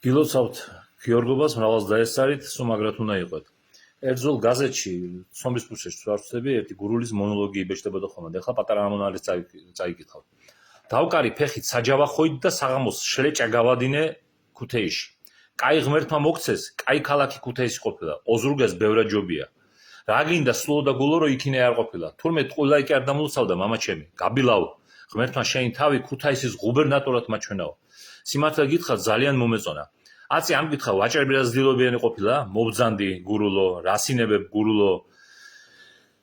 გილოცავთ გიორგობას მრავალს დაესწარით, სუმაგრად უნდა იყოთ. ერთძულ გაზეთში ცნობის პუშეში თუ არ ვცდები, ერთი გურულის მონოლოგი იბეჭდებოდა ხოლმე. ეხლა პატარა ამონალის წაიკითხავ. დავკარი ფეხით საჯავახოით და საღამოს შლეჭა გავადინე ქუთეისში. კაი ღმერთმა მოგცეს, კაი ქალაქი ქუთეისი ყოფილა. ოზურგეს ბევრად ჯობია. რა გინდა სულო და გულო რო იქინე არ ყოფილა. თურმე ტყუილაი კი არ დამულსავდა მამა ჩემი. გაბილავ ღმერთმა შენი თავი ქუთაისის გუბერნატორად მაჩვენაო. სიმართლე გითხრათ ძალიან მომეწონა. აცი ამ გითხრა ვაჭრები რა ზდილობიანი ყოფილა, მობძანდი გურულო, რასინებებ გურულო,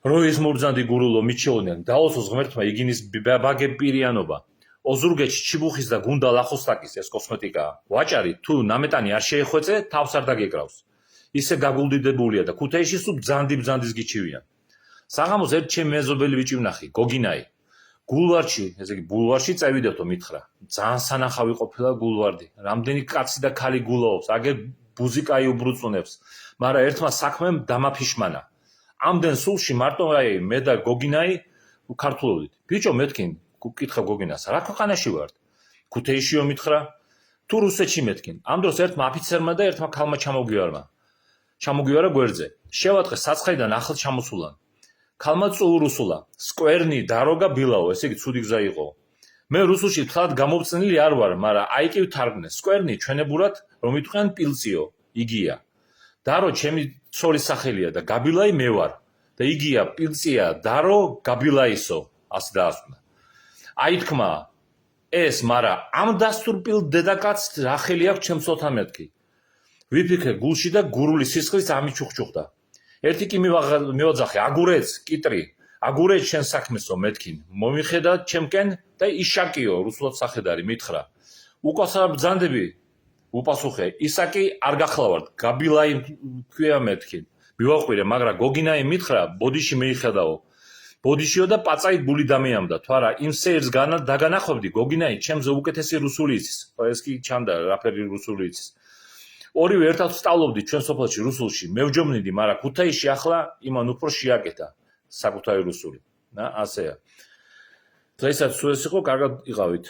როის მობძანდი გურულო მიჩეოდნენ. დაოსოს ღმერთმა იგინის ბაგე პირიანობა. ოზურგეთში ჩიბუხის და გუნდა ლახოსტაკის ეს კოსმეტიკაა. ვაჭარი თუ ნამეტანი არ შეეხვეწე, თავს არ დაგეკრავს. ისე გაგულდიდებულია და ქუთაისში სულ ბძანდის გიჩივიან. საღამოს ერთ ჩემი მეზობელი ბიჭი ვნახი, გოგინაი. გულვარში, ესე იგი ბულვარში წავიდეთო მითხრა. ძალიან სანახავი ყოფილა გულვარდი. რამდენი კაცი და ქალი გულაობს, აგერ ბუზიკაი უბრუწუნებს, მაგრამ ერთმა საქმემ დამაფიშმანა. ამდენ სულში მარტო აი მე და გოგინაი ქართულობდით. ბიჭო მეთქინ, გკითხა გოგინას, რა ქვეყანაში ვართ? ქუთეიშიო მითხრა, თუ რუსეთში მეთქინ. ამ დროს ერთმა აფიცერმა და ერთმა ქალმა ჩამოგივარა გვერდზე. შევატყე საცხაიდან ახლ ჩამოსულან. ქალმა წუურუსულა, სკვერნი დაროგა ბილაო, ესე იგი ცუდი გზა იყო. მე რუსულში თლად გამოვწნილი არ ვარ, მაგრამ აი კი ვთარგმნე. სკვერნი ჩვენებურად რომ იტყვიან პილციო, იგია. დარო ჩემი ცოლის სახელია და გაბილაი მე ვარ. და იგია პილცია, დარო გაბილაისო, ასე დაასვნა. აი თქმა ეს, მაგრამ ამ დასტურპილ დედაკაცს რა ხელი აქვს ჩემს ოთამეთქი. ვიფიქრე გულში და გურული სისხლიც ამიჩუხჩუხდა. ერთი კი მივაძახე, აგურეც, კიტრი, აგურეც შენ საქმესო მეთქინ. მომიხედა ჩემკენ და იშაკიო, რუსულად სახედარი მითხრა. უკასარ ბძანდები, უპასუხე, ისაკი არ გახლავართ, გაბილაი ქვია მეთქინ. მივაყვირე, მაგრამ გოგინაი მითხრა, ბოდიში მეიხედაო. ბოდიშიო და პაწაი გული დამეამდა, თუ არა, იმ სეირს დაგანახვებდი, გოგინაი ჩემზე უკეთესი რუსული იცის. ეს კი ჩანდა, რაფერი რუსული იცის. ორივე ერთად ვსწავლობდით ჩვენ სოფელში რუსულში. მევჯობნიდი, მაგრამ ქუთაისში ახლა იმან უფრო შეაკეთა საკუთარი რუსული. ასეა. დღესაც თუ ეს იყო, კარგად იყავით.